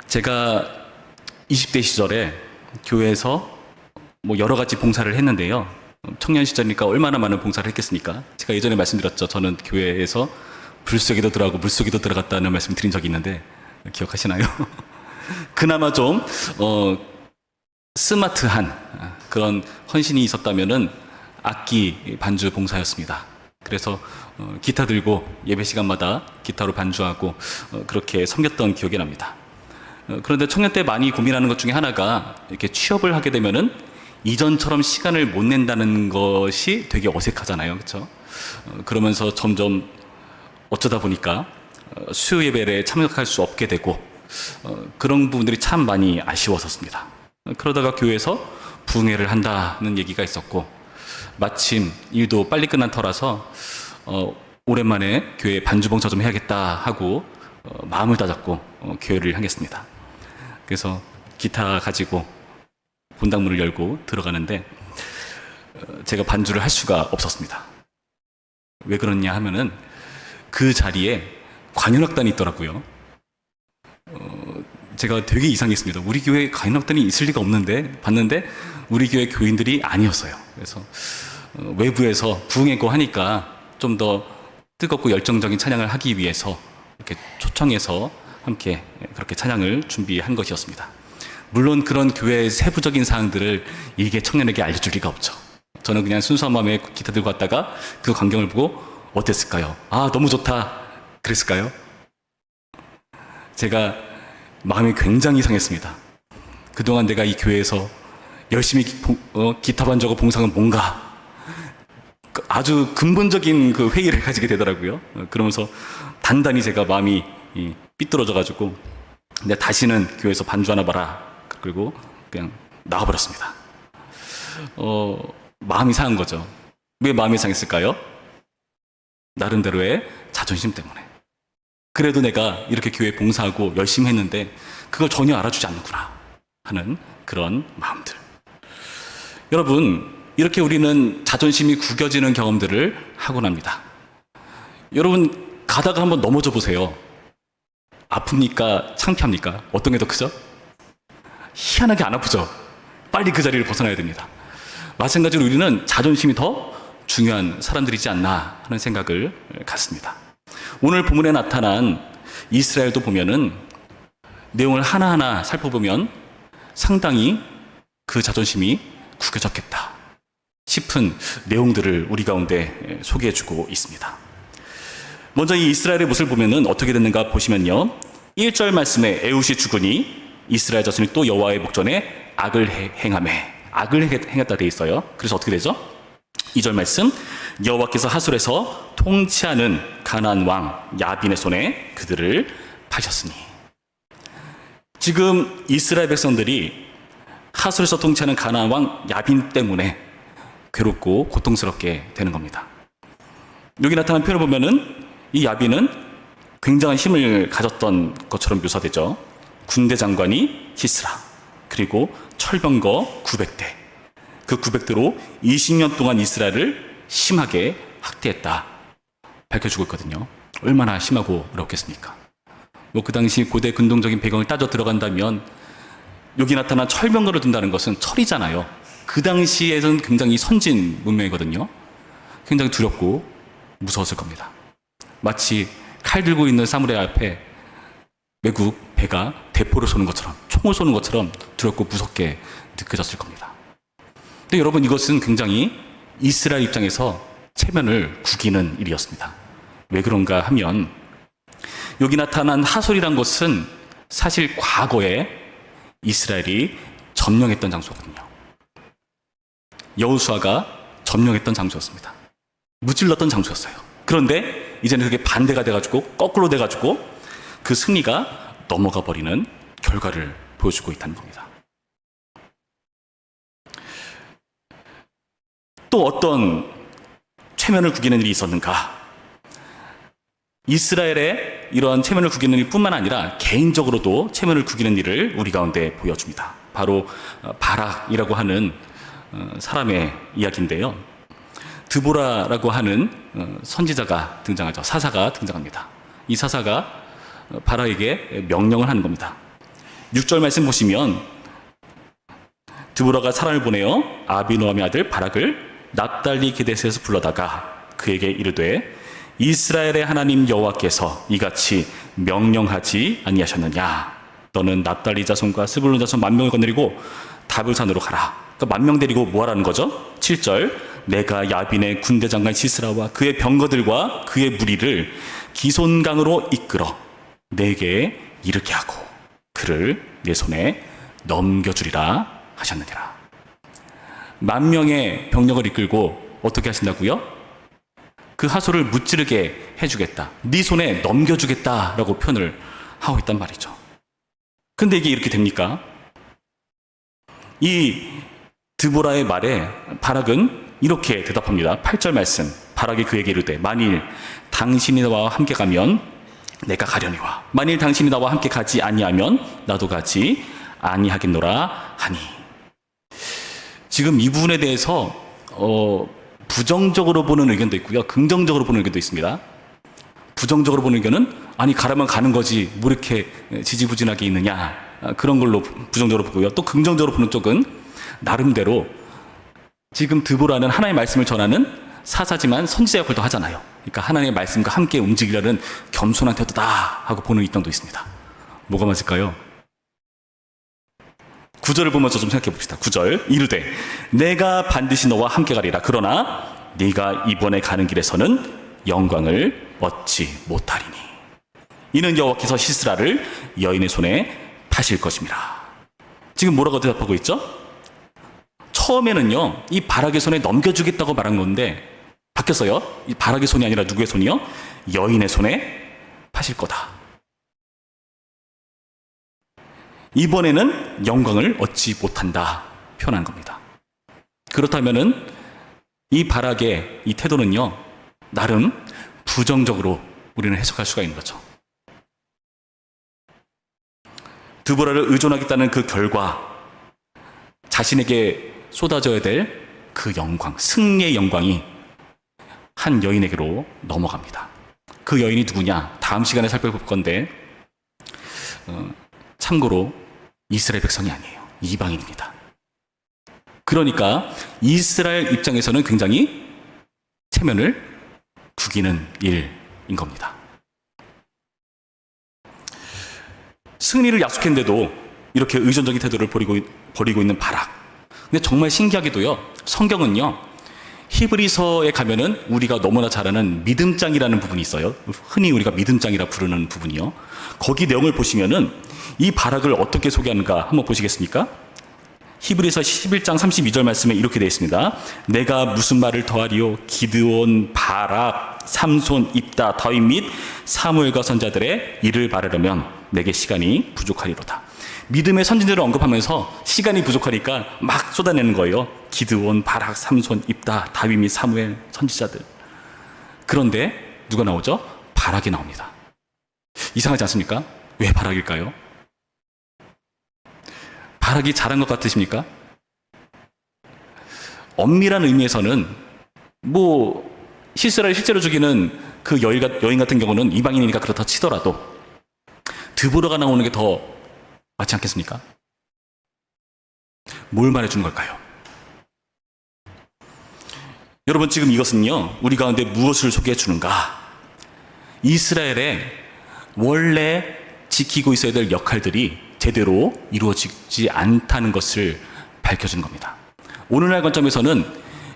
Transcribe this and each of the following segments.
제가 20대 시절에 교회에서 뭐 여러 가지 봉사를 했는데요. 청년 시절이니까 얼마나 많은 봉사를 했겠습니까? 제가 예전에 말씀드렸죠. 저는 교회에서 불 속에도 들어가고 물 속에도 들어갔다는 말씀 드린 적이 있는데 기억하시나요? 그나마 좀 스마트한 그런 헌신이 있었다면은 악기 반주 봉사였습니다. 그래서 기타 들고 예배 시간마다 기타로 반주하고 그렇게 섬겼던 기억이 납니다. 그런데 청년 때 많이 고민하는 것 중에 하나가 이렇게 취업을 하게 되면은 이전처럼 시간을 못 낸다는 것이 되게 어색하잖아요. 그렇죠? 그러면서 점점 어쩌다 보니까 수요 예배에 참석할 수 없게 되고 그런 부분들이 참 많이 아쉬웠었습니다. 그러다가 교회에서 부흥회를 한다는 얘기가 있었고 마침 일도 빨리 끝난 터라서 오랜만에 교회 반주 봉사 좀 해야겠다 하고 마음을 다잡고 교회를 향했습니다. 그래서 기타 가지고 본당문을 열고 들어가는데 제가 반주를 할 수가 없었습니다. 왜 그러냐 하면은 그 자리에 관현악단이 있더라고요. 제가 되게 이상했습니다. 우리 교회에 관현악단이 있을 리가 없는데 봤는데 우리 교회 교인들이 아니었어요. 그래서 외부에서 부흥회고 하니까 좀 더 뜨겁고 열정적인 찬양을 하기 위해서 이렇게 초청해서 함께 그렇게 찬양을 준비한 것이었습니다. 물론 그런 교회의 세부적인 사항들을 이게 청년에게 알려줄 리가 없죠. 저는 그냥 순수한 마음에 기타 들고 왔다가 그 광경을 보고 어땠을까요? 아, 너무 좋다. 그랬을까요? 제가 마음이 굉장히 상했습니다. 그동안 내가 이 교회에서 열심히 기타 반주하고 봉사는 뭔가 아주 근본적인 그 회의를 가지게 되더라고요. 그러면서 단단히 제가 마음이 삐뚤어져가지고 근데 다시는 교회에서 반주하나 봐라. 그리고 그냥 나와버렸습니다. 마음이 상한 거죠. 왜 마음이 상했을까요? 나름대로의 자존심 때문에. 그래도 내가 이렇게 교회 봉사하고 열심히 했는데 그걸 전혀 알아주지 않는구나 하는 그런 마음들. 여러분, 이렇게 우리는 자존심이 구겨지는 경험들을 하곤 합니다. 여러분, 가다가 한번 넘어져 보세요. 아픕니까? 창피합니까? 어떤 게 더 크죠? 희한하게 안 아프죠? 빨리 그 자리를 벗어나야 됩니다. 마찬가지로 우리는 자존심이 더 중요한 사람들이지 않나 하는 생각을 갖습니다. 오늘 본문에 나타난 이스라엘도 보면은 내용을 하나하나 살펴보면 상당히 그 자존심이 구겨졌겠다 싶은 내용들을 우리 가운데 소개해주고 있습니다. 먼저 이 이스라엘의 모습을 보면은 어떻게 됐는가 보시면요. 1절 말씀에 에웃이 죽으니 이스라엘 자손이 또 여호와의 목전에 악을 행했다 돼 있어요. 그래서 어떻게 되죠? 2절 말씀 여호와께서 하솔에서 통치하는 가나안 왕 야빈의 손에 그들을 파셨으니. 지금 이스라엘 백성들이 하솔에서 통치하는 가나안 왕 야빈 때문에 괴롭고 고통스럽게 되는 겁니다. 여기 나타난 표현을 보면은 이 야빈은 굉장한 힘을 가졌던 것처럼 묘사되죠. 군대 장관이 시스라, 그리고 철병거 900대. 그 900대로 20년 동안 이스라엘을 심하게 학대했다 밝혀주고 있거든요. 얼마나 심하고 어렵겠습니까? 뭐 그 당시 고대 근동적인 배경을 따져 들어간다면 여기 나타난 철병거를 둔다는 것은 철이잖아요. 그 당시에는 굉장히 선진 문명이거든요. 굉장히 두렵고 무서웠을 겁니다. 마치 칼 들고 있는 사무라이 앞에 외국 배가 대포를 쏘는 것처럼, 총을 쏘는 것처럼 두렵고 무섭게 느껴졌을 겁니다. 근데 여러분, 이것은 굉장히 이스라엘 입장에서 체면을 구기는 일이었습니다. 왜 그런가 하면 여기 나타난 하솔이란 것은 사실 과거에 이스라엘이 점령했던 장소거든요. 여호수아가 점령했던 장소였습니다. 무찔렀던 장소였어요. 그런데 이제는 그게 반대가 돼가지고 거꾸로 돼가지고 그 승리가 넘어가 버리는 결과를 보여주고 있다는 겁니다. 또 어떤 체면을 구기는 일이 있었는가? 이스라엘의 이러한 체면을 구기는 일뿐만 아니라 개인적으로도 체면을 구기는 일을 우리 가운데 보여줍니다. 바로 바락이라고 하는 사람의 이야기인데요. 드보라라고 하는 선지자가 등장하죠. 사사가 등장합니다. 이 사사가 바락에게 명령을 하는 겁니다. 6절 말씀 보시면 드보라가 사람을 보내어 아비노함의 아들 바락을 납달리 게데스에서 불러다가 그에게 이르되 이스라엘의 하나님 여호와께서 이같이 명령하지 아니하셨느냐. 너는 납달리 자손과 스불론 자손 10,000명을 거느리고 다볼산으로 가라. 그러니까 10,000명 데리고 뭐 하라는 거죠? 7절 내가 야빈의 군대 장관 시스라와 그의 병거들과 그의 무리를 기손강으로 이끌어 내게 이르게 하고 그를 내 손에 넘겨주리라 하셨느니라. 10,000명의 병력을 이끌고 어떻게 하신다고요? 그 하소를 무찌르게 해주겠다. 네 손에 넘겨주겠다라고 표현을 하고 있단 말이죠. 근데 이게 이렇게 됩니까? 이 드보라의 말에 바락은 이렇게 대답합니다. 8절 말씀. 바락이 그에게 이르되 만일 당신이 나와 함께 가면 내가 가려니와 만일 당신이 나와 함께 가지 아니하면 나도 가지 아니하겠노라 하니. 지금 이 부분에 대해서 부정적으로 보는 의견도 있고요, 긍정적으로 보는 의견도 있습니다. 부정적으로 보는 의견은 아니 가라면 가는 거지 뭐 이렇게 지지부진하게 있느냐, 그런 걸로 부정적으로 보고요. 또 긍정적으로 보는 쪽은 나름대로 지금 드보라는 하나님의 말씀을 전하는 사사지만 선지자 역할도 하잖아요. 그러니까 하나님의 말씀과 함께 움직이려는 겸손한 태도다 하고 보는 입장도 있습니다. 뭐가 맞을까요? 9절을 보면서 좀 생각해 봅시다. 9절 이르되 내가 반드시 너와 함께 가리라. 그러나 네가 이번에 가는 길에서는 영광을 얻지 못하리니 이는 여호와께서 시스라를 여인의 손에 파실 것임이라. 지금 뭐라고 대답하고 있죠? 처음에는요 이 바락의 손에 넘겨주겠다고 말한 건데 바뀌었어요. 이 바락의 손이 아니라 누구의 손이요? 여인의 손에 파실 거다. 이번에는 영광을 얻지 못한다 표현한 겁니다. 그렇다면은 이 바락의 이 태도는요 나름 부정적으로 우리는 해석할 수가 있는 거죠. 드보라를 의존하겠다는 그 결과 자신에게 쏟아져야 될 그 영광, 승리의 영광이 한 여인에게로 넘어갑니다. 그 여인이 누구냐? 다음 시간에 살펴볼 건데 참고로 이스라엘 백성이 아니에요. 이방인입니다. 그러니까 이스라엘 입장에서는 굉장히 체면을 구기는 일인 겁니다. 승리를 약속했는데도 이렇게 의존적인 태도를 버리고 있는 바락. 근데 정말 신기하게도요, 성경은요, 히브리서에 가면은 우리가 너무나 잘 아는 믿음장이라는 부분이 있어요. 흔히 우리가 믿음장이라 부르는 부분이요. 거기 내용을 보시면은 이 바락을 어떻게 소개하는가 한번 보시겠습니까? 히브리서 11장 32절 말씀에 이렇게 되어 있습니다. 내가 무슨 말을 더하리요? 기드온, 바락, 삼손, 입다, 다윗 및 사무엘과 선자들의 일을 바르려면 내게 시간이 부족하리로다. 믿음의 선진들을 언급하면서 시간이 부족하니까 막 쏟아내는 거예요. 기드온, 바락, 삼손, 입다, 다윗 및 사무엘, 선지자들. 그런데 누가 나오죠? 바락이 나옵니다. 이상하지 않습니까? 왜 바락일까요? 바락이 잘한 것 같으십니까? 엄밀한 의미에서는 시스라를 실제로 죽이는 그 여인 같은 경우는 이방인이니까 그렇다 치더라도 드보라가 나오는 게 더 맞지 않겠습니까? 뭘 말해주는 걸까요? 여러분, 지금 이것은요 우리 가운데 무엇을 소개해 주는가? 이스라엘의 원래 지키고 있어야 될 역할들이 제대로 이루어지지 않다는 것을 밝혀주는 겁니다. 오늘날 관점에서는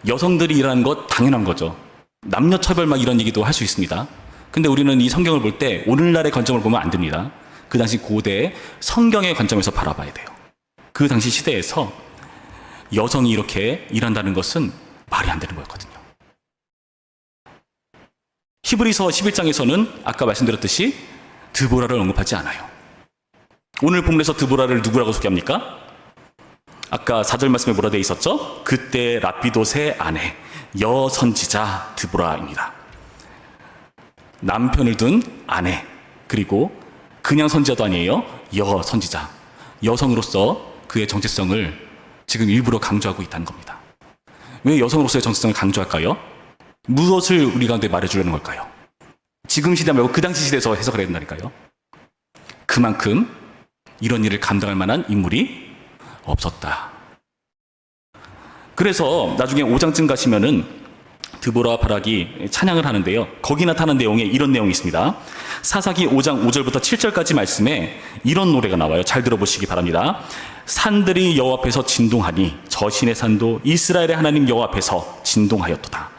여성들이 일하는 것 당연한 거죠. 남녀 차별 막 이런 얘기도 할 수 있습니다. 근데 우리는 이 성경을 볼 때 오늘날의 관점을 보면 안 됩니다. 그 당시 고대 성경의 관점에서 바라봐야 돼요. 그 당시 시대에서 여성이 이렇게 일한다는 것은 말이 안 되는 거였거든요. 히브리서 11장에서는 아까 말씀드렸듯이 드보라를 언급하지 않아요. 오늘 본문에서 드보라를 누구라고 소개합니까? 아까 4절 말씀에 뭐라 되어 있었죠? 그때 라피돗의 아내 여선지자 드보라입니다. 남편을 둔 아내, 그리고 그냥 선지자도 아니에요. 여선지자, 여성으로서 그의 정체성을 지금 일부러 강조하고 있다는 겁니다. 왜 여성으로서의 정체성을 강조할까요? 무엇을 우리 가운데 말해주려는 걸까요? 지금 시대 말고 그 당시 시대에서 해석을 해야 된다니까요. 그만큼 이런 일을 감당할 만한 인물이 없었다. 그래서 나중에 5장쯤 가시면은 드보라 바락이 찬양을 하는데요. 거기 나타난 내용에 이런 내용이 있습니다. 사사기 5장 5절부터 7절까지 말씀에 이런 노래가 나와요. 잘 들어보시기 바랍니다. 산들이 여호와 앞에서 진동하니 저신의 산도 이스라엘의 하나님 여호와 앞에서 진동하였도다.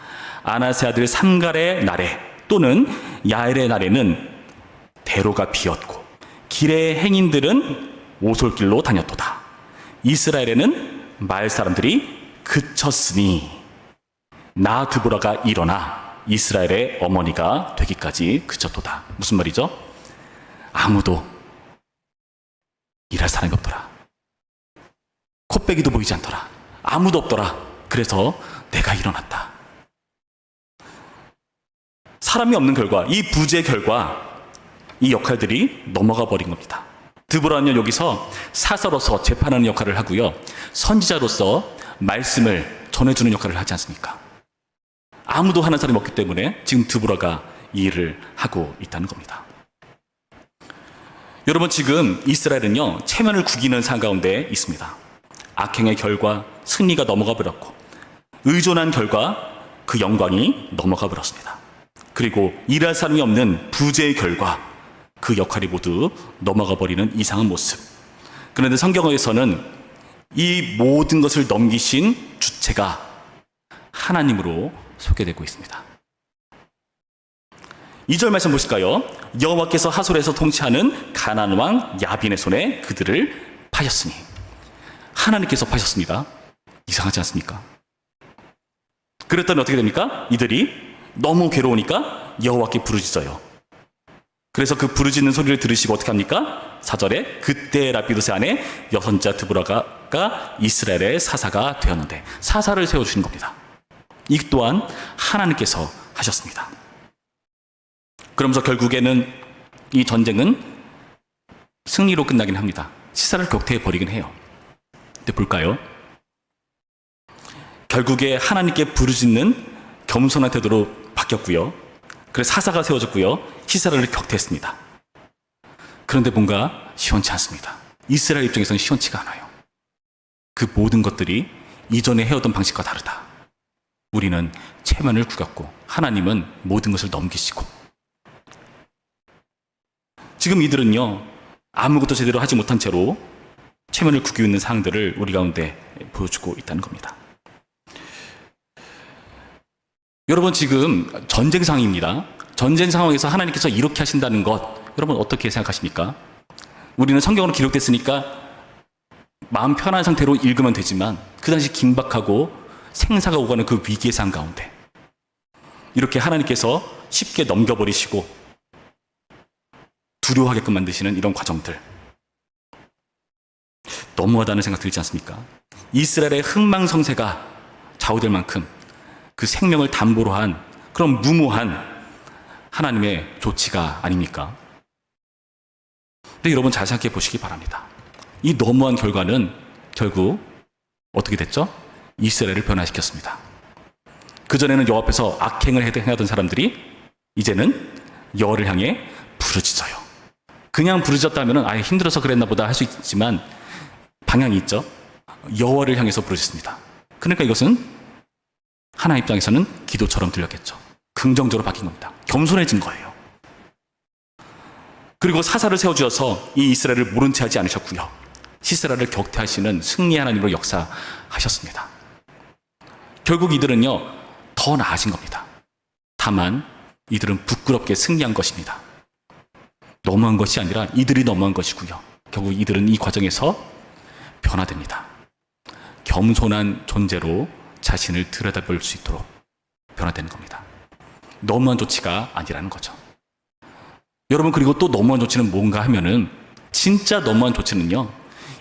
아나세 아들 삼갈의 날에 또는 야엘의 날에는 대로가 비었고 길의 행인들은 오솔길로 다녔도다. 이스라엘에는 마을 사람들이 그쳤으니 나 드보라가 일어나 이스라엘의 어머니가 되기까지 그쳤도다. 무슨 말이죠? 아무도 일할 사람이 없더라. 코빼기도 보이지 않더라. 아무도 없더라. 그래서 내가 일어났다. 사람이 없는 결과, 이 부재의 결과, 이 역할들이 넘어가 버린 겁니다. 드보라는 여기서 사사로서 재판하는 역할을 하고요. 선지자로서 말씀을 전해주는 역할을 하지 않습니까? 아무도 하는 사람이 없기 때문에 지금 드보라가 이 일을 하고 있다는 겁니다. 여러분, 지금 이스라엘은요, 체면을 구기는 상황 가운데 있습니다. 악행의 결과 승리가 넘어가 버렸고, 의존한 결과 그 영광이 넘어가 버렸습니다. 그리고 일할 사람이 없는 부재의 결과 그 역할이 모두 넘어가 버리는 이상한 모습. 그런데 성경에서는 이 모든 것을 넘기신 주체가 하나님으로 소개되고 있습니다. 2절 말씀 보실까요? 여호와께서 하솔에서 통치하는 가나안 왕 야빈의 손에 그들을 파셨으니. 하나님께서 파셨습니다. 이상하지 않습니까? 그랬더니 어떻게 됩니까? 이들이 너무 괴로우니까 여호와께 부르짖어요. 그래서 그 부르짖는 소리를 들으시고 어떻게 합니까? 4절에 그때 라피도세 아내 여선자 드보라가 이스라엘의 사사가 되었는데, 사사를 세워주신 겁니다. 이 또한 하나님께서 하셨습니다. 그러면서 결국에는 이 전쟁은 승리로 끝나긴 합니다. 시사를 격퇴해 버리긴 해요. 근데 볼까요? 결국에 하나님께 부르짖는 겸손한 태도로 바뀌었고요. 그래서 사사가 세워졌고요. 시사를 격퇴했습니다. 그런데 뭔가 시원치 않습니다. 이스라엘 입장에서는 시원치가 않아요. 그 모든 것들이 이전에 해오던 방식과 다르다. 우리는 체면을 구겼고 하나님은 모든 것을 넘기시고. 지금 이들은요, 아무것도 제대로 하지 못한 채로 체면을 구기고 있는 상황들을 우리 가운데 보여주고 있다는 겁니다. 여러분, 지금 전쟁 상황입니다. 전쟁 상황에서 하나님께서 이렇게 하신다는 것, 여러분 어떻게 생각하십니까? 우리는 성경으로 기록됐으니까 마음 편한 상태로 읽으면 되지만 그 당시 긴박하고 생사가 오가는 그 위기의 상황 가운데 이렇게 하나님께서 쉽게 넘겨버리시고 두려워하게끔 만드시는 이런 과정들, 너무하다는 생각 들지 않습니까? 이스라엘의 흥망성쇠가 좌우될 만큼 그 생명을 담보로 한 그런 무모한 하나님의 조치가 아닙니까? 근데 여러분 잘 생각해 보시기 바랍니다. 이 너무한 결과는 결국 어떻게 됐죠? 이스라엘을 변화시켰습니다. 그전에는 여호와 앞에서 악행을 행하던 사람들이 이제는 여호와를 향해 부르짖어요. 그냥 부르짖었다면 아예 힘들어서 그랬나 보다 할 수 있지만 방향이 있죠. 여호와를 향해서 부르짖습니다. 그러니까 이것은 하나님 입장에서는 기도처럼 들렸겠죠. 긍정적으로 바뀐 겁니다. 겸손해진 거예요. 그리고 사사를 세워주셔서 이 이스라엘을 모른 채 하지 않으셨고요. 시스라를 격퇴하시는 승리 하나님으로 역사하셨습니다. 결국 이들은요, 더 나아진 겁니다. 다만 이들은 부끄럽게 승리한 것입니다. 너무한 것이 아니라 이들이 너무한 것이고요. 결국 이들은 이 과정에서 변화됩니다. 겸손한 존재로 자신을 들여다볼 수 있도록 변화되는 겁니다. 너무한 조치가 아니라는 거죠. 여러분, 그리고 또 너무한 조치는 뭔가 하면은, 진짜 너무한 조치는요,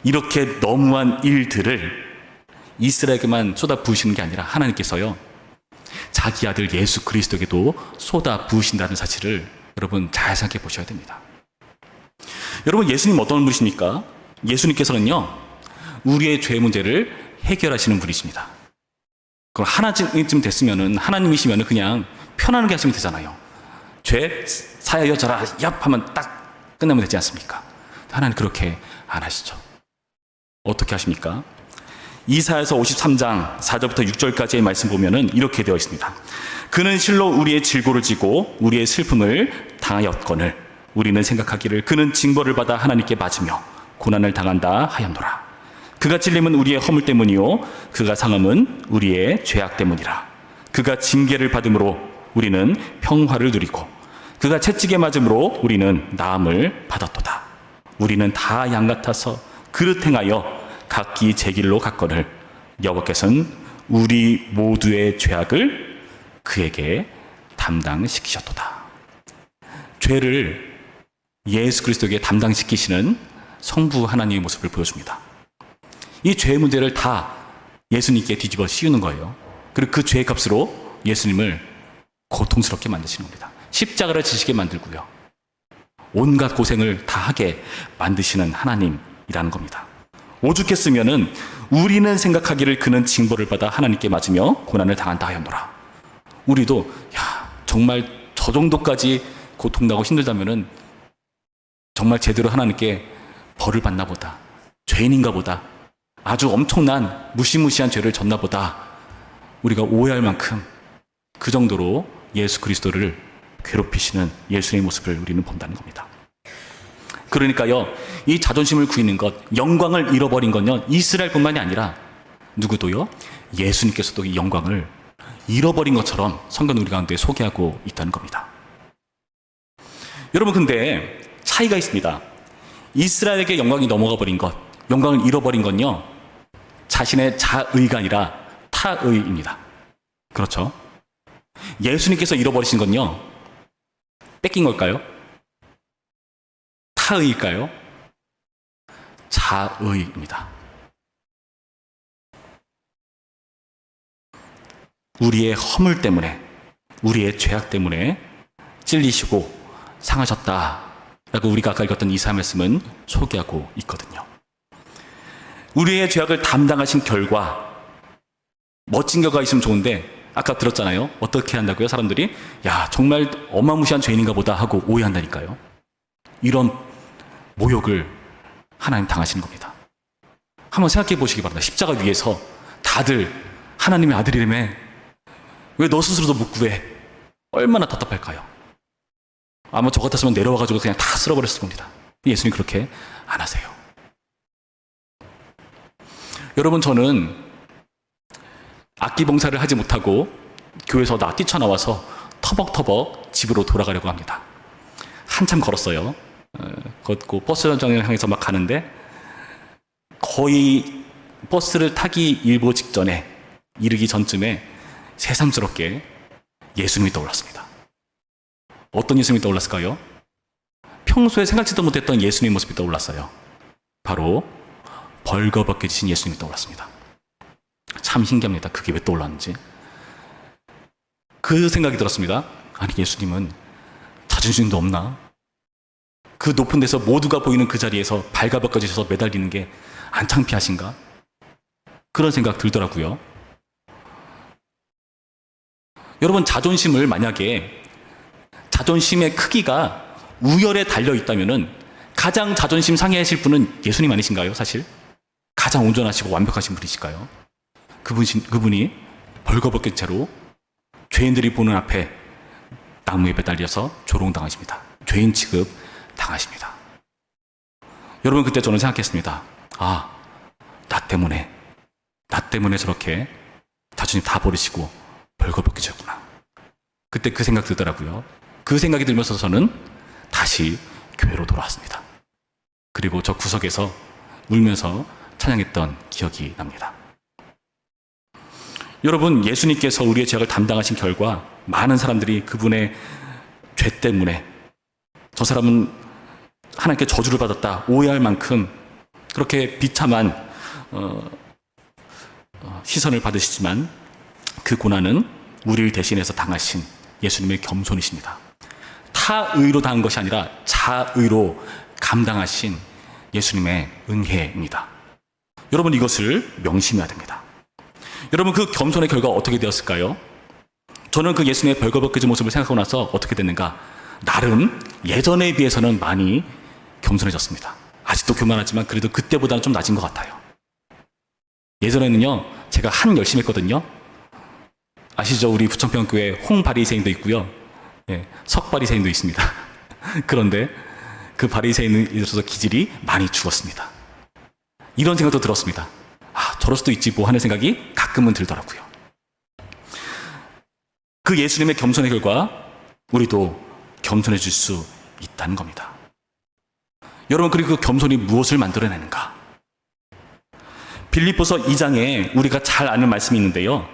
이렇게 너무한 일들을 이스라엘에게만 쏟아 부으시는 게 아니라 하나님께서요, 자기 아들 예수 그리스도에게도 쏟아 부으신다는 사실을 여러분 잘 생각해 보셔야 됩니다. 여러분, 예수님 어떤 분이십니까? 예수님께서는요, 우리의 죄 문제를 해결하시는 분이십니다. 그럼 하나쯤 됐으면은, 하나님이시면은 그냥 편안하게 하시면 되잖아요. 죄 사하여 져라 얍 하면 딱 끝나면 되지 않습니까? 하나님 그렇게 안 하시죠. 어떻게 하십니까? 이사야서 53장 4절부터 6절까지의 말씀 보면은 이렇게 되어 있습니다. 그는 실로 우리의 질고를 지고 우리의 슬픔을 당하였거늘 우리는 생각하기를 그는 징벌을 받아 하나님께 맞으며 고난을 당한다 하였노라. 그가 찔림은 우리의 허물 때문이요 그가 상함은 우리의 죄악 때문이라. 그가 징계를 받음으로 우리는 평화를 누리고 그가 채찍에 맞음으로 우리는 나음을 받았도다. 우리는 다 양 같아서 그릇 행하여 각기 제 길로 갔거늘 여호와께서는 우리 모두의 죄악을 그에게 담당시키셨도다. 죄를 예수 그리스도에게 담당시키시는 성부 하나님의 모습을 보여줍니다. 이 죄의 문제를 다 예수님께 뒤집어 씌우는 거예요. 그리고 그 죄의 값으로 예수님을 고통스럽게 만드시는 겁니다. 십자가를 지시게 만들고요. 온갖 고생을 다 하게 만드시는 하나님이라는 겁니다. 오죽했으면은 우리는 생각하기를 그는 징벌을 받아 하나님께 맞으며 고난을 당한다 하였노라. 우리도 정말 저 정도까지 고통나고 힘들다면은 정말 제대로 하나님께 벌을 받나 보다. 죄인인가 보다. 아주 엄청난 무시무시한 죄를 졌나 보다. 우리가 오해할 만큼 그 정도로 예수 그리스도를 괴롭히시는 예수의 모습을 우리는 본다는 겁니다. 그러니까요, 이 자존심을 구이는 것, 영광을 잃어버린 건요, 이스라엘뿐만이 아니라 누구도요, 예수님께서도 이 영광을 잃어버린 것처럼 성경 우리 가운데 소개하고 있다는 겁니다. 여러분, 근데 차이가 있습니다. 이스라엘에게 영광이 넘어가 버린 것, 영광을 잃어버린 건요, 자신의 자의가 아니라 타의입니다. 그렇죠? 예수님께서 잃어버리신 건요, 뺏긴 걸까요? 타의일까요? 자의입니다. 우리의 허물 때문에, 우리의 죄악 때문에 찔리시고 상하셨다라고 우리가 아까 읽었던 이사야 말씀은 소개하고 있거든요. 우리의 죄악을 담당하신 결과 멋진 결과가 있으면 좋은데 아까 들었잖아요. 어떻게 한다고요? 사람들이 정말 어마무시한 죄인인가 보다 하고 오해한다니까요. 이런 모욕을 하나님 당하시는 겁니다. 한번 생각해 보시기 바랍니다. 십자가 위에서 다들 하나님의 아들이라며 왜 너 스스로도 못 구해? 얼마나 답답할까요? 아마 저 같았으면 내려와가지고 그냥 다 쓸어버렸을 겁니다. 예수님 그렇게 안 하세요. 여러분, 저는 악기 봉사를 하지 못하고 교회에서 뛰쳐나와서 터벅터벅 집으로 돌아가려고 합니다. 한참 걸었어요. 걷고 버스 정류장을 향해서 막 가는데 거의 버스를 타기 일보 직전에 이르기 전쯤에 새삼스럽게 예수님이 떠올랐습니다. 어떤 예수님이 떠올랐을까요? 평소에 생각지도 못했던 예수님의 모습이 떠올랐어요. 바로 벌거벗겨지신 예수님이 떠올랐습니다. 참 신기합니다. 그게 왜 떠올랐는지. 그 생각이 들었습니다. 아니, 예수님은 자존심도 없나? 그 높은 데서 모두가 보이는 그 자리에서 발가벗겨지셔서 매달리는 게 안 창피하신가? 그런 생각 들더라고요. 여러분, 자존심을 만약에 자존심의 크기가 우열에 달려 있다면은 가장 자존심 상해하실 분은 예수님 아니신가요? 사실 가장 온전하시고 완벽하신 분이실까요? 그분이 벌거벗긴 채로 죄인들이 보는 앞에 나무에 매달려서 조롱당하십니다. 죄인 취급 당하십니다. 여러분, 그때 저는 생각했습니다. 나 때문에 저렇게 자존심 다 버리시고 벌거벗기셨구나. 그때 그 생각 들더라고요. 그 생각이 들면서 저는 다시 교회로 돌아왔습니다. 그리고 저 구석에서 울면서 찬양했던 기억이 납니다. 여러분, 예수님께서 우리의 죄악을 담당하신 결과 많은 사람들이 그분의 죄 때문에 저 사람은 하나님께 저주를 받았다 오해할 만큼 그렇게 비참한 시선을 받으시지만 그 고난은 우리를 대신해서 당하신 예수님의 겸손이십니다. 타의로 당한 것이 아니라 자의로 감당하신 예수님의 은혜입니다. 여러분, 이것을 명심해야 됩니다. 여러분, 그 겸손의 결과가 어떻게 되었을까요? 저는 그 예수님의 벌거벗겨진 모습을 생각하고 나서 어떻게 됐는가? 나름 예전에 비해서는 많이 겸손해졌습니다. 아직도 교만하지만 그래도 그때보다는 좀 낮은 것 같아요. 예전에는요, 제가 한 열심히 했거든요. 아시죠? 우리 부천평교회 홍바리새인도 있고요. 예, 석바리새인도 있습니다. 그런데 그 바리새인에 있어서 기질이 많이 죽었습니다. 이런 생각도 들었습니다. 아, 저럴 수도 있지 뭐 하는 생각이 가끔은 들더라고요. 그 예수님의 겸손의 결과 우리도 겸손해질 수 있다는 겁니다. 여러분, 그리고 그 겸손이 무엇을 만들어내는가? 빌립보서 2장에 우리가 잘 아는 말씀이 있는데요,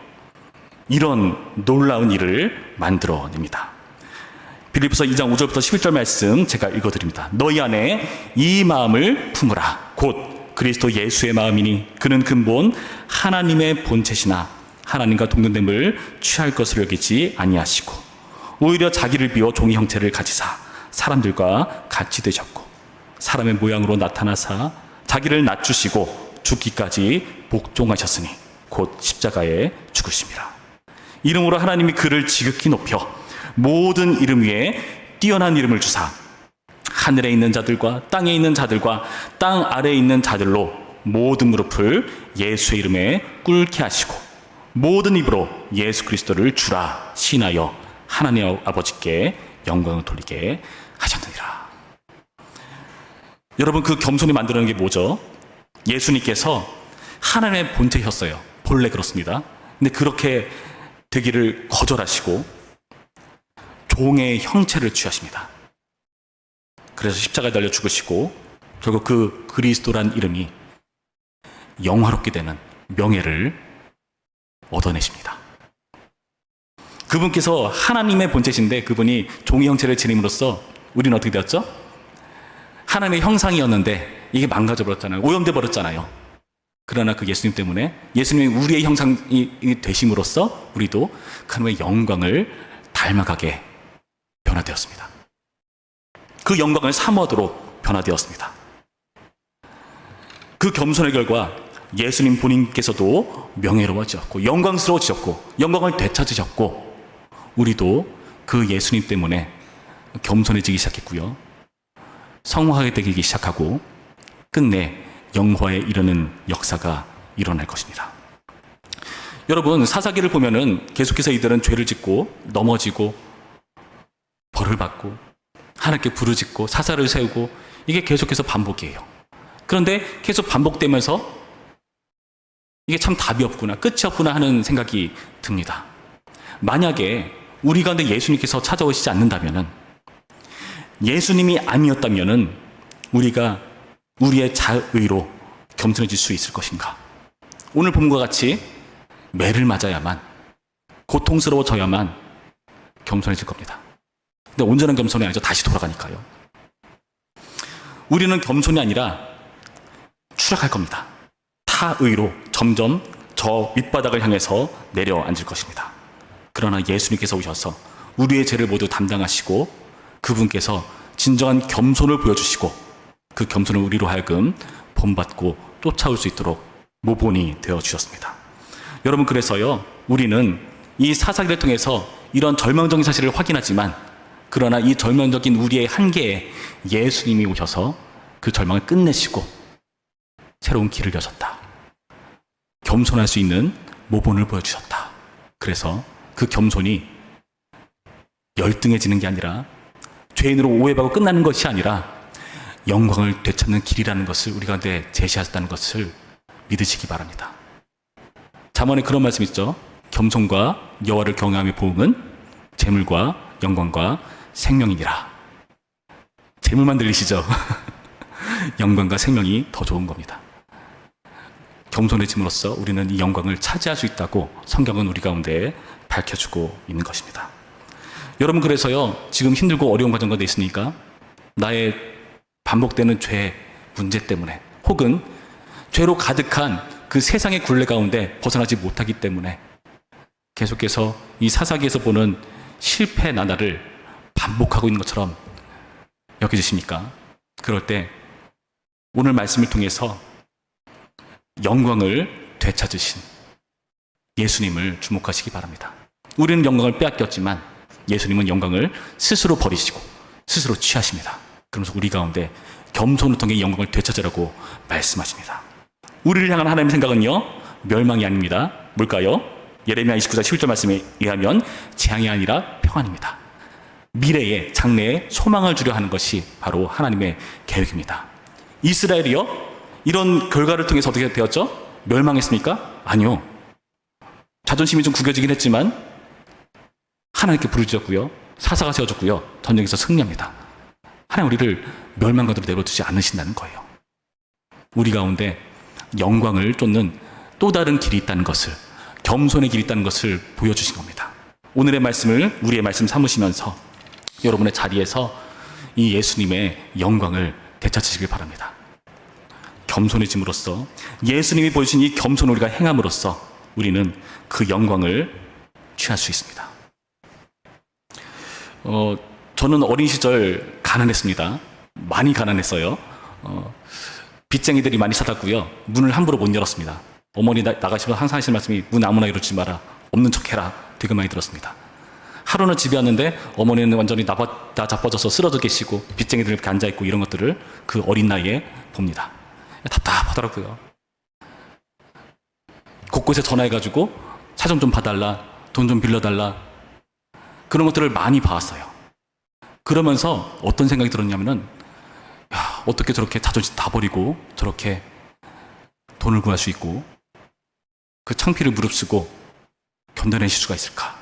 이런 놀라운 일을 만들어냅니다. 빌립보서 2장 5절부터 11절 말씀 제가 읽어드립니다. 너희 안에 이 마음을 품으라. 곧 그리스도 예수의 마음이니 그는 근본 하나님의 본체시나 하나님과 동등됨을 취할 것을 여기지 아니하시고 오히려 자기를 비워 종의 형체를 가지사 사람들과 같이 되셨고 사람의 모양으로 나타나사 자기를 낮추시고 죽기까지 복종하셨으니 곧 십자가에 죽으심이라. 이름으로 하나님이 그를 지극히 높여 모든 이름 위에 뛰어난 이름을 주사 하늘에 있는 자들과 땅에 있는 자들과 땅 아래에 있는 자들로 모든 무릎을 예수의 이름에 꿇게 하시고 모든 입으로 예수 그리스도를 주라 신하여 하나님 아버지께 영광을 돌리게 하셨느니라. 여러분, 그 겸손히 만들어낸 게 뭐죠? 예수님께서 하나님의 본체였어요. 본래 그렇습니다. 근데 그렇게 되기를 거절하시고 종의 형체를 취하십니다. 그래서 십자가에 달려 죽으시고 결국 그 그리스도란 이름이 영화롭게 되는 명예를 얻어내십니다. 그분께서 하나님의 본체신데 그분이 종의 형체를 지님으로써 우리는 어떻게 되었죠? 하나님의 형상이었는데 이게 망가져 버렸잖아요. 오염돼 버렸잖아요. 그러나 그 예수님 때문에 예수님이 우리의 형상이 되심으로써 우리도 하나님의 영광을 닮아가게 변화되었습니다. 그 영광을 사모하도록 변화되었습니다. 그 겸손의 결과 예수님 본인께서도 명예로워지셨고 영광스러워지셨고 영광을 되찾으셨고 우리도 그 예수님 때문에 겸손해지기 시작했고요. 성화하게 되기 시작하고 끝내 영화에 이르는 역사가 일어날 것입니다. 여러분, 사사기를 보면은 계속해서 이들은 죄를 짓고 넘어지고 벌을 받고 하나님께 부르짖고 사사를 세우고 이게 계속해서 반복이에요. 그런데 계속 반복되면서 이게 참 답이 없구나, 끝이 없구나 하는 생각이 듭니다. 만약에 우리 가운데 예수님께서 찾아오시지 않는다면은, 예수님이 아니었다면은 우리가 우리의 자의로 겸손해질 수 있을 것인가? 오늘 본문과 같이 매를 맞아야만, 고통스러워져야만 겸손해질 겁니다. 근데 온전한 겸손이 아니죠. 다시 돌아가니까요. 우리는 겸손이 아니라 추락할 겁니다. 타의로 점점 저 밑바닥을 향해서 내려앉을 것입니다. 그러나 예수님께서 오셔서 우리의 죄를 모두 담당하시고 그분께서 진정한 겸손을 보여주시고 그 겸손을 우리로 하여금 본받고 쫓아올 수 있도록 모본이 되어주셨습니다. 여러분, 그래서요, 우리는 이 사사기를 통해서 이런 절망적인 사실을 확인하지만 그러나 이 절망적인 우리의 한계에 예수님이 오셔서 그 절망을 끝내시고 새로운 길을 여셨다. 겸손할 수 있는 모본을 보여주셨다. 그래서 그 겸손이 열등해지는 게 아니라 죄인으로 오해받고 끝나는 것이 아니라 영광을 되찾는 길이라는 것을 우리 가운데 제시하셨다는 것을 믿으시기 바랍니다. 잠언에 그런 말씀 있죠. 겸손과 여호와를 경외함의 보응은 재물과 영광과 생명이니라. 재물만 들리시죠? 영광과 생명이 더 좋은 겁니다. 겸손해짐으로써 우리는 이 영광을 차지할 수 있다고 성경은 우리 가운데 밝혀주고 있는 것입니다. 여러분, 그래서요, 지금 힘들고 어려운 과정 가운데 있으니까 나의 반복되는 죄 문제 때문에 혹은 죄로 가득한 그 세상의 굴레 가운데 벗어나지 못하기 때문에 계속해서 이 사사기에서 보는 실패 나날을 반복하고 있는 것처럼 여겨지십니까? 그럴 때 오늘 말씀을 통해서 영광을 되찾으신 예수님을 주목하시기 바랍니다. 우리는 영광을 빼앗겼지만 예수님은 영광을 스스로 버리시고 스스로 취하십니다. 그러면서 우리 가운데 겸손을 통해 영광을 되찾으라고 말씀하십니다. 우리를 향한 하나님의 생각은요, 멸망이 아닙니다. 뭘까요? 예레미야 29장 11절 말씀에 의하면 재앙이 아니라 평안입니다. 미래에, 장래에 소망을 주려 하는 것이 바로 하나님의 계획입니다. 이스라엘이요, 이런 결과를 통해서 어떻게 되었죠? 멸망했습니까? 아니요. 자존심이 좀 구겨지긴 했지만 하나님께 부르짖었고요, 사사가 세워졌고요, 전쟁에서 승리합니다. 하나님 우리를 멸망 가운데로 내버려두지 않으신다는 거예요. 우리 가운데 영광을 쫓는 또 다른 길이 있다는 것을, 겸손의 길이 있다는 것을 보여주신 겁니다. 오늘의 말씀을 우리의 말씀 삼으시면서 여러분의 자리에서 이 예수님의 영광을 되찾으시길 바랍니다. 겸손해짐으로써, 예수님이 보여주신 이 겸손을 우리가 행함으로써 우리는 그 영광을 취할 수 있습니다. 저는 어린 시절 가난했습니다. 많이 가난했어요. 빚쟁이들이 많이 찾았고요, 문을 함부로 못 열었습니다. 어머니 나가시면 항상 하시는 말씀이 문 아무나 열지 마라, 없는 척해라, 되게 많이 들었습니다. 하루는 집에 왔는데 어머니는 완전히 다 자빠져서 쓰러져 계시고 빚쟁이들 이렇게 앉아있고 이런 것들을 그 어린 나이에 봅니다. 답답하더라고요. 곳곳에 전화해가지고 사정 좀 봐달라, 돈 좀 빌려달라, 그런 것들을 많이 봐왔어요. 그러면서 어떤 생각이 들었냐면은, 야, 어떻게 저렇게 자존심 다 버리고 저렇게 돈을 구할 수 있고 그 창피를 무릅쓰고 견뎌내실 수가 있을까?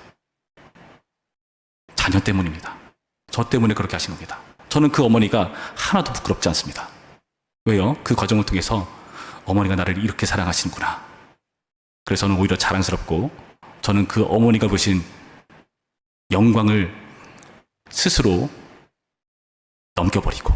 자녀 때문입니다. 저 때문에 그렇게 하신 겁니다. 저는 그 어머니가 하나도 부끄럽지 않습니다. 왜요? 그 과정을 통해서 어머니가 나를 이렇게 사랑하시는구나. 그래서 저는 오히려 자랑스럽고, 저는 그 어머니가 보신 영광을 스스로 넘겨버리고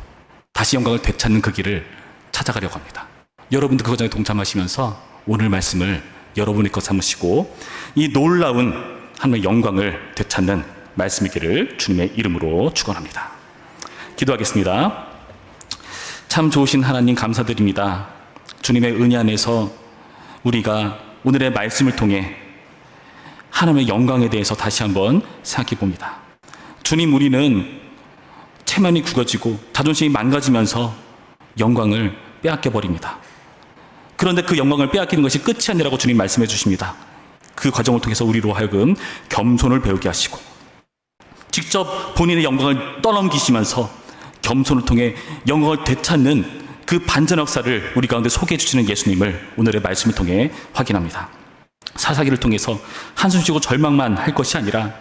다시 영광을 되찾는 그 길을 찾아가려고 합니다. 여러분도 그 과정에 동참하시면서 오늘 말씀을 여러분의 것 삼으시고 이 놀라운 하나님의 영광을 되찾는 말씀이기를 주님의 이름으로 축원합니다. 기도하겠습니다. 참 좋으신 하나님 감사드립니다. 주님의 은혜 안에서 우리가 오늘의 말씀을 통해 하나님의 영광에 대해서 다시 한번 생각해 봅니다. 주님, 우리는 체면이 구겨지고 자존심이 망가지면서 영광을 빼앗겨 버립니다. 그런데 그 영광을 빼앗기는 것이 끝이 아니라고 주님 말씀해 주십니다. 그 과정을 통해서 우리로 하여금 겸손을 배우게 하시고 직접 본인의 영광을 떠넘기시면서 겸손을 통해 영광을 되찾는 그 반전 역사를 우리 가운데 소개해 주시는 예수님을 오늘의 말씀을 통해 확인합니다. 사사기를 통해서 한숨 쉬고 절망만 할 것이 아니라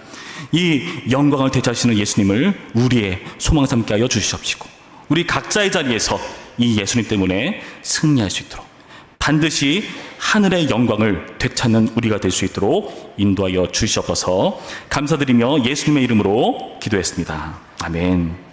이 영광을 되찾으시는 예수님을 우리의 소망 삼게 하여 주시옵시고 우리 각자의 자리에서 이 예수님 때문에 승리할 수 있도록 반드시 하늘의 영광을 되찾는 우리가 될 수 있도록 인도하여 주시옵소서. 감사드리며 예수님의 이름으로 기도했습니다. 아멘.